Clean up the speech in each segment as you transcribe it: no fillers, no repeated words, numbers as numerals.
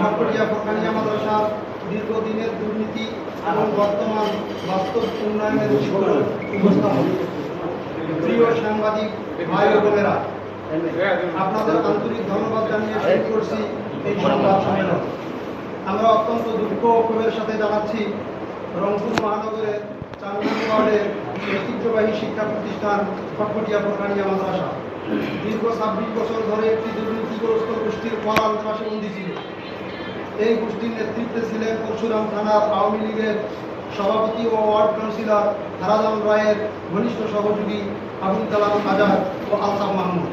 ফটফটিয়া ফরকানিয়া মাদ্রাসার দীর্ঘদিনের দুর্নীতি এবং বর্তমান বাস্তব উন্নয়নের চিত্র উপস্থাপন। প্রিয় সাংবাদিক ভাই ও বোনেরা, আপনাদের আন্তরিক ধন্যবাদ জানিয়ে শুরু করছি এই সংবাদ সম্মেলন। আমরা অত্যন্ত দুঃখ ও ক্ষোভের সাথে জানাচ্ছি, রংপুর মহানগরের ৪ নং ওয়ার্ডের ঐতিহ্যবাহী শিক্ষা প্রতিষ্ঠান ফটফটিয়া ফরকানিয়া মাদ্রাসা দীর্ঘ ২৬ বছর ধরে একটি দুর্নীতিগ্রস্ত গোষ্ঠীর করাল পাশে বন্দী ছিল। এই গোষ্ঠীর নেতৃত্বে ছিলেন পরশুরাম থানার আওয়ামী লীগের সভাপতি ও ওয়ার্ড কাউন্সিলর হারাজান রায়ের ঘনিষ্ঠ সহযোগী আবুল কালাম আজাদ ও আলতাফ মাহমুদ।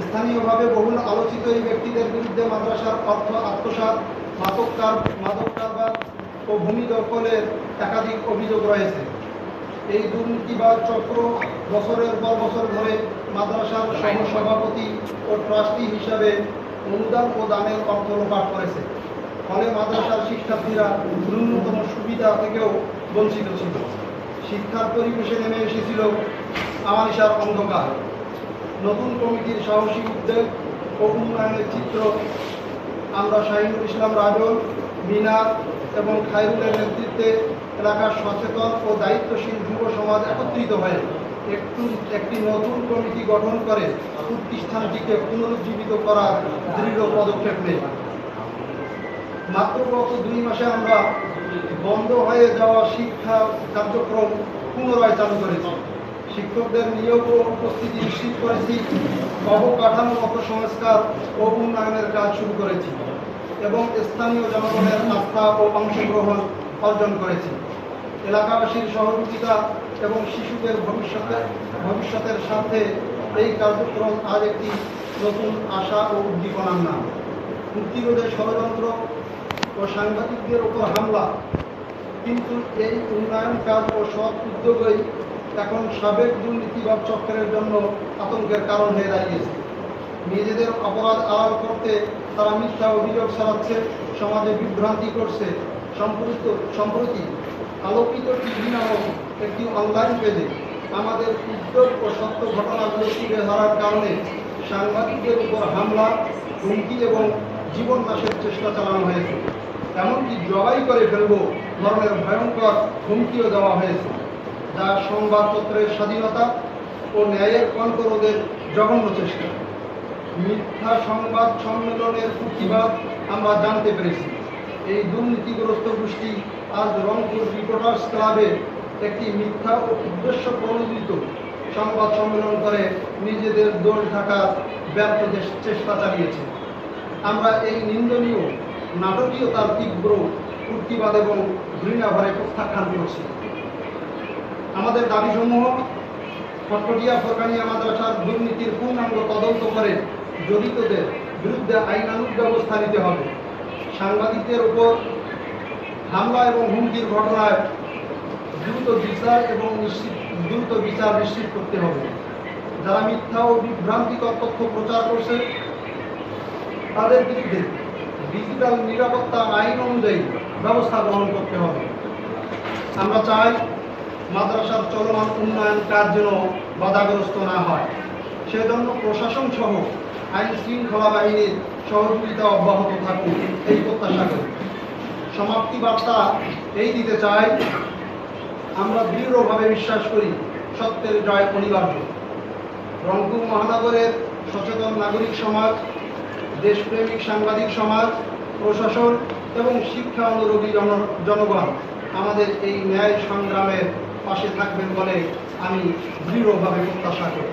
স্থানীয়ভাবে বহুল আলোচিত এই ব্যক্তিদের বিরুদ্ধে মাদ্রাসার অর্থ আত্মসাৎ, মাদক কারবার ও ভূমি দখলের একাধিক অভিযোগ রয়েছে। এই দুর্নীতিবাদ চক্র বছরের পর বছর ধরে মাদ্রাসার সহসভাপতি ও ট্রাস্টি হিসাবে অনুদান ও দানের অর্থ লোপাট করেছে। ফলে মাদ্রাসার শিক্ষার্থীরা ন্যূনতম সুবিধা থেকেও বঞ্চিত ছিল। শিক্ষার পরিবেশে নেমে এসেছিল আমানিশার অন্ধকার। নতুন কমিটির সাহসী উদ্যোগ ও উন্নয়নের চিত্র আমরা শাহিনুল ইসলাম রাজল, মিনার এবং খায়রুলের নেতৃত্বে এলাকার সচেতন ও দায়িত্বশীল যুব সমাজ একত্রিত হয়ে একটি নতুন কমিটি গঠন করে প্রতিষ্ঠানটিকে পুনরুজ্জীবিত করার দৃঢ় পদক্ষেপ নেই। মাত্র গত ২ মাসে আমরা বন্ধ হয়ে যাওয়া শিক্ষা কার্যক্রম পুনরায় চালু করেছি। শিক্ষকদের নিয়োগ ও উপস্থিতি নিশ্চিত করেছি, অবকাঠামোগত সংস্কার ও উন্নয়নের কাজ শুরু করেছি এবং স্থানীয় জনগণের আস্থা ও অংশগ্রহণ অর্জন করেছি। এলাকাবাসীর সহযোগিতা এবং শিশুদের ভবিষ্যতের সাথে এই কার্যক্রম আজ একটি নতুন আশা ও উদ্দীপনার নাম। প্রতিরোধের ষড়যন্ত্র ও সাংবাদিকদের উপর হামলা, কিন্তু এই উন্নয়ন কাজ ও সৎ উদ্যোগই এখন সাবেক দুর্নীতিবাদ চক্রের জন্য আতঙ্কের কারণ হয়ে দাঁড়িয়েছে। নিজেদের অপরাধ আড়াল করতে তারা মিথ্যা অভিযোগ ছড়াচ্ছে, সমাজে বিভ্রান্তি করছে। সম্প্রতি আলোকিত টিভি নামক একটি অনলাইন পেজে আমাদের উদ্যোগ ও সত্য ঘটনাগুলো তুলে ধরার কারণে সাংবাদিকদের উপর হামলা, হুমকি এবং জীবন নাশের চেষ্টা চালানো হয়েছে। এমনকি জবাই করে ফেলব ধরনের ভয়ঙ্কর হুমকিও দেওয়া হয়েছে, যা সংবাদপত্রের স্বাধীনতা ও ন্যায়ের কণ্ঠরোধের জঘন্য চেষ্টা। মিথ্যা সংবাদ সম্মেলনের প্রতিবাদ আমরা জানতে পেরেছি। এই দুর্নীতিগ্রস্ত গোষ্ঠী আজ রংপুর রিপোর্টার্স ক্লাবে একটি মিথ্যা ও উদ্দেশ্য প্রণোদিত সংবাদ সম্মেলন করে নিজেদের দোষ ঢাকার ব্যর্থ চেষ্টা চালিয়েছে। আমরা এই নিন্দনীয় নাটকীয়তার তীব্র প্রতিবাদ এবং ঘৃণাভরে প্রত্যাখ্যান করছি। আমাদের দাবিসমূহ: ফটফটিয়া ফরকানিয়া মাদ্রাসার দুর্নীতির পূর্ণাঙ্গ তদন্ত করে জড়িতদের বিরুদ্ধে আইনানুগ ব্যবস্থা নিতে হবে। সাংবাদিকদের উপর হামলা এবং হুমকির ঘটনায় দ্রুত বিচার নিশ্চিত করতে হবে। যারা মিথ্যা ও বিভ্রান্তিকর তথ্য প্রচার করছে তাদের বিরুদ্ধে ডিজিটাল নিরাপত্তা আইন অনুযায়ী ব্যবস্থা গ্রহণ করতে হবে। আমরা চাই মাদ্রাসার চলমান উন্নয়ন কাজ যেন বাধাগ্রস্ত না হয়, সেজন্য প্রশাসন সহ আইন শৃঙ্খলা বাহিনীর সহযোগিতা অব্যাহত থাকুক, এই প্রত্যাশা করি। সমাপ্তি বার্তা এই দিতে চাই, আমরা দৃঢ়ভাবে বিশ্বাস করি সত্যের জয় অনিবার্য। রংপুর মহানগরের সচেতন নাগরিক সমাজ, দেশপ্রেমিক সাংবাদিক সমাজ, প্রশাসন এবং শিক্ষা অনুরাগী জনগণ আমাদের এই ন্যায় সংগ্রামের পাশে থাকবেন বলে আমি দৃঢ়ভাবে প্রত্যাশা করি।